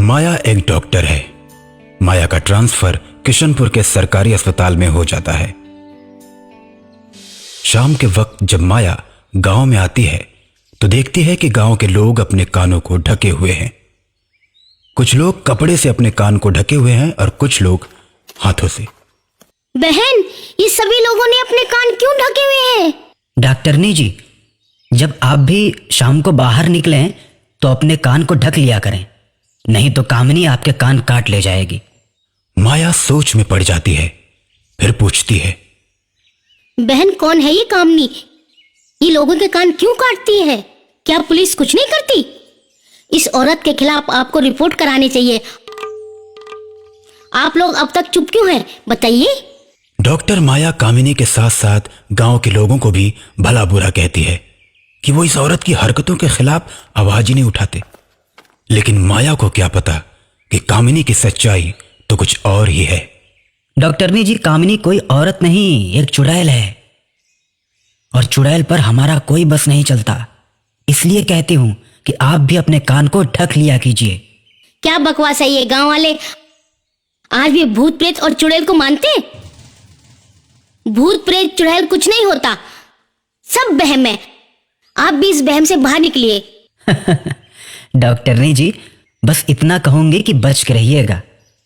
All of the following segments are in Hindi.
माया एक डॉक्टर है। माया का ट्रांसफर किशनपुर के सरकारी अस्पताल में हो जाता है। शाम के वक्त जब माया गांव में आती है तो देखती है कि गांव के लोग अपने कानों को ढके हुए हैं। कुछ लोग कपड़े से अपने कान को ढके हुए हैं और कुछ लोग हाथों से। बहन, ये सभी लोगों ने अपने कान क्यों ढके हुए हैं? डॉक्टरनी जी, जब आप भी शाम को बाहर निकलें तो अपने कान को ढक लिया करें, नहीं तो कामिनी आपके कान काट ले जाएगी। माया सोच में पड़ जाती है, फिर पूछती है, बहन कौन है ये कामनी? ये लोगों के कान क्यों काटती है? क्या पुलिस कुछ नहीं करती? इस औरत के खिलाफ आपको रिपोर्ट करानी चाहिए। आप लोग अब तक चुप क्यों हैं? बताइए। डॉक्टर माया कामिनी के साथ साथ गांव के लोगों को भी भला बुरा कहती है कि वो इस औरत की हरकतों के खिलाफ आवाज ही नहीं उठाते। लेकिन माया को क्या पता कि कामिनी की सच्चाई तो कुछ और ही है। डॉक्टरनी जी, कामिनी कोई औरत नहीं, एक चुड़ैल है, और चुड़ैल पर हमारा कोई बस नहीं चलता। इसलिए कहती हूं कि आप भी अपने कान को ढक लिया कीजिए। क्या बकवास है ये? गांव वाले आज भी भूत प्रेत और चुड़ैल को मानते हैं? भूत प्रेत चुड़ैल कुछ नहीं होता, सब वहम है। आप भी इस वहम से बाहर निकलिए। डॉक्टरनी जी, बस इतना कहूंगी कि बच के रहिएगा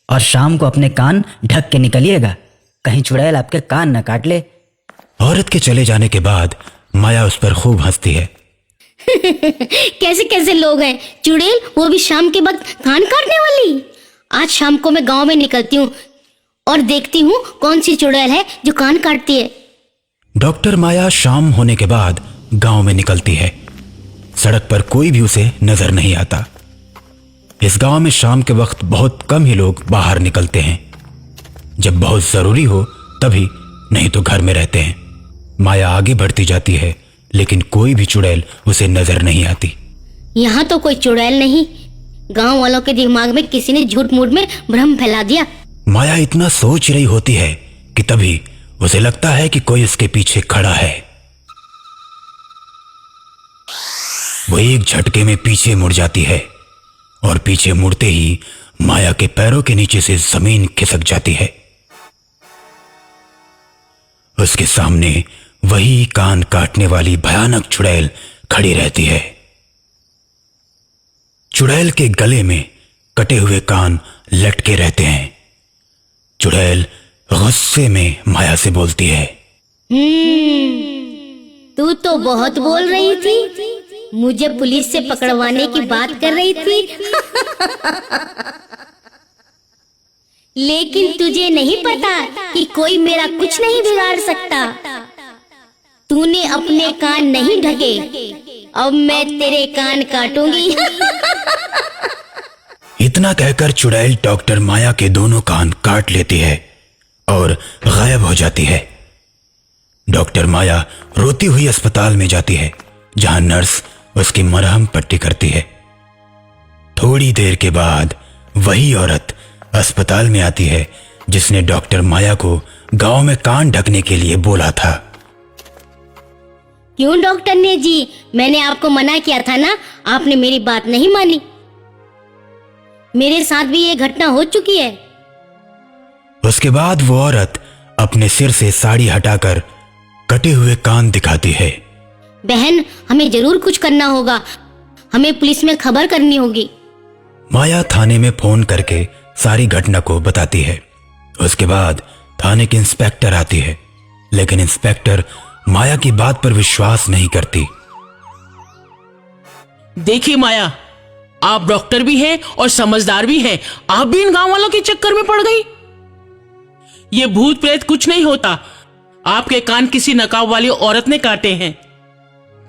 और शाम को अपने कान ढक के निकलिएगा, कहीं चुड़ैल आपके कान न काट ले। औरत के चले जाने के बाद माया उस पर खूब हंसती है। कैसे कैसे लोग हैं, चुड़ैल वो भी शाम के वक्त कान काटने वाली। आज शाम को मैं गांव में निकलती हूँ और देखती हूँ कौन सी चुड़ैल है जो कान काटती है। डॉक्टर माया शाम होने के बाद गांव में निकलती है। सड़क पर कोई भी उसे नजर नहीं आता। इस गांव में शाम के वक्त बहुत कम ही लोग बाहर निकलते हैं। जब बहुत जरूरी हो तभी, नहीं तो घर में रहते हैं। माया आगे बढ़ती जाती है लेकिन कोई भी चुड़ैल उसे नजर नहीं आती। यहाँ तो कोई चुड़ैल नहीं। गांव वालों के दिमाग में किसी ने झूठ मूठ में भ्रम फैला दिया। माया इतना सोच रही होती है कि तभी उसे लगता है कि कोई उसके पीछे खड़ा है। वो एक झटके में पीछे मुड़ जाती है और पीछे मुड़ते ही माया के पैरों के नीचे से जमीन खिसक जाती है। उसके सामने वही कान काटने वाली भयानक चुड़ैल खड़ी रहती है। चुड़ैल के गले में कटे हुए कान लटके रहते हैं। चुड़ैल गुस्से में माया से बोलती है, तू तो बहुत बोल रही थी, मुझे पुलिस से पकड़वाने की बात कर रही थी। लेकिन तुझे नहीं पता कि कोई मेरा कुछ नहीं बिगाड़ सकता। तूने अपने कान नहीं ढके, अब मैं तेरे कान काटूंगी। इतना कहकर चुड़ैल डॉक्टर माया के दोनों कान काट लेती है और गायब हो जाती है। डॉक्टर माया रोती हुई अस्पताल में जाती है, जहां नर्स उसकी मरहम पट्टी करती है। थोड़ी देर के बाद वही औरत अस्पताल में आती है जिसने डॉक्टर माया को गांव में कान ढकने के लिए बोला था। क्यों डॉक्टर ने जी, मैंने आपको मना किया था ना, आपने मेरी बात नहीं मानी। मेरे साथ भी ये घटना हो चुकी है। उसके बाद वो औरत अपने सिर से साड़ी हटाकर कटे हुए कान दिखाती है। बहन, हमें जरूर कुछ करना होगा, हमें पुलिस में खबर करनी होगी। माया थाने में फोन करके सारी घटना को बताती है। उसके बाद थाने की इंस्पेक्टर आती है, लेकिन इंस्पेक्टर माया की बात पर विश्वास नहीं करती। देखिए माया, आप डॉक्टर भी हैं और समझदार भी हैं, आप भी इन गांव वालों के चक्कर में पड़ गई। ये भूत प्रेत कुछ नहीं होता, आपके कान किसी नकाब वाली औरत ने काटे हैं।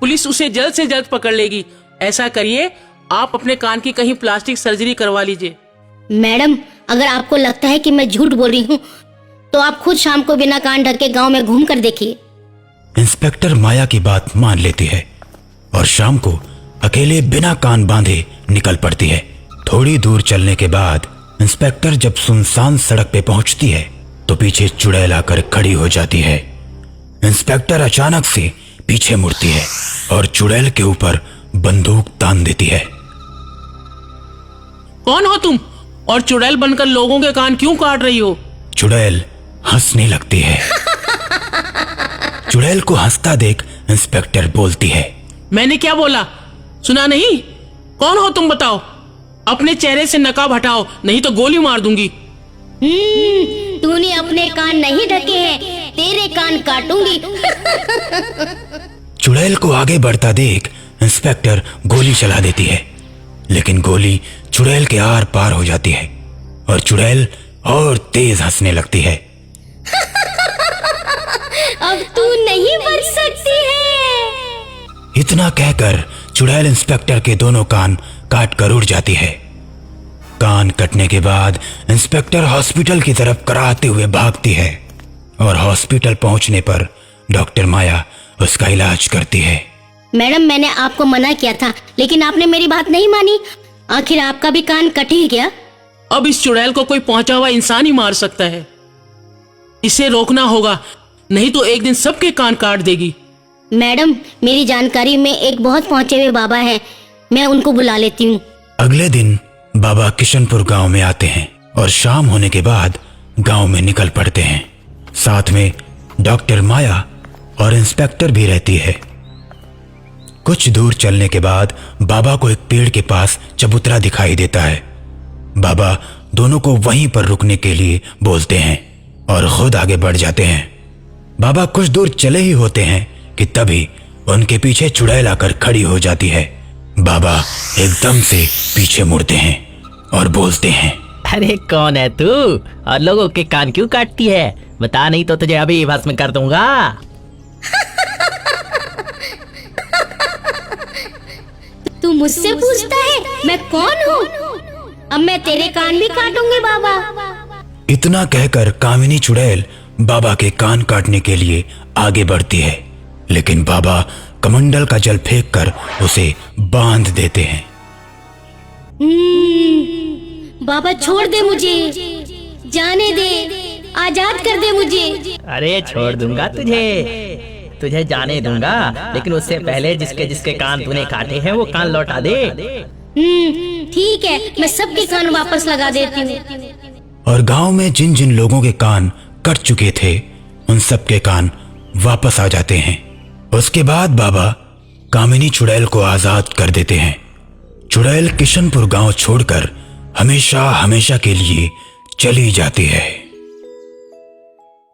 पुलिस उसे जल्द से जल्द पकड़ लेगी। ऐसा करिए, आप अपने कान की कहीं प्लास्टिक सर्जरी करवा लीजिए। मैडम, अगर आपको लगता है कि मैं झूठ बोल रही हूँ तो आप खुद शाम को बिना कान ढके गांव में घूम कर देखिए। इंस्पेक्टर माया की बात मान लेती है और शाम को अकेले बिना कान बांधे निकल पड़ती है। थोड़ी दूर चलने के बाद इंस्पेक्टर जब सुनसान सड़क पे पहुंचती है तो पीछे चुड़ैल आकर खड़ी हो जाती है। इंस्पेक्टर अचानक से पीछे मुड़ती है और चुड़ैल के ऊपर बंदूक तान देती है। कौन हो तुम और चुड़ैल बनकर लोगों के कान क्यों काट रही हो? चुड़ैल हंसने लगती है। चुड़ैल को हंसता देख इंस्पेक्टर बोलती है, मैंने क्या बोला सुना नहीं? कौन हो तुम बताओ? अपने चेहरे से नकाब हटाओ नहीं तो गोली मार दूंगी। तूने अपने कान नहीं ढके हैं, तेरे कान काटूंगी। चुड़ैल को आगे बढ़ता देख इंस्पेक्टर गोली चला देती है, लेकिन गोली चुड़ैल के आर पार हो जाती है और चुड़ैल और तेज हंसने लगती है। अब तू नहीं बच सकती है। इतना कहकर चुड़ैल इंस्पेक्टर के दोनों कान काट कर उड़ जाती है। कान कटने के बाद इंस्पेक्टर हॉस्पिटल की तरफ कराहते हुए भागती है और हॉस्पिटल पहुंचने पर डॉक्टर माया उसका इलाज करती है। मैडम, मैंने आपको मना किया था लेकिन आपने मेरी बात नहीं मानी। आखिर आपका भी कान कट ही गया। अब इस चुड़ैल को कोई पहुंचा हुआ इंसान ही मार सकता है। इसे रोकना होगा नहीं तो एक दिन सबके कान काट देगी। मैडम, मेरी जानकारी में एक बहुत पहुंचे हुए बाबा हैं, मैं उनको बुला लेती हूँ। अगले दिन बाबा किशनपुर गांव में आते हैं और शाम होने के बाद गांव में निकल पड़ते हैं। साथ में डॉक्टर माया और इंस्पेक्टर भी रहती है। कुछ दूर चलने के बाद बाबा को एक पेड़ के पास चबूतरा दिखाई देता है। बाबा दोनों को वहीं पर रुकने के लिए बोलते हैं और खुद आगे बढ़ जाते हैं। बाबा कुछ दूर चले ही होते हैं कि तभी उनके पीछे चुड़ैल आकर खड़ी हो जाती है। बाबा एकदम से पीछे मुड़ते हैं और बोलते हैं, अरे कौन है तू और लोगों के कान क्यों काटती है? बता नहीं तो तुझे अभी भस्म कर दूंगा। तू मुझसे पूछता है मैं कौन हूँ? अब मैं तेरे कान भी काटूंगी बाबा। इतना कहकर कामिनी चुड़ैल बाबा के कान काटने के लिए आगे बढ़ती है, लेकिन बाबा कमंडल का जल फेंककर उसे बांध देते हैं। बाबा छोड़ दे मुझे, जाने दे, आजाद कर दे मुझे। अरे छोड़ दूंगा तुझे जाने दूंगा, लेकिन उससे पहले जिसके जिसके कान तूने काटे हैं वो कान लौटा दे। ठीक है, मैं सबके कान वापस लगा देती हूँ। और गांव में जिन जिन लोगों के कान कट चुके थे उन सब के कान वापस आ जाते हैं। उसके बाद बाबा कामिनी चुड़ैल को आजाद कर देते हैं। चुड़ैल किशनपुर गांव छोड़कर हमेशा हमेशा के लिए चली जाती है।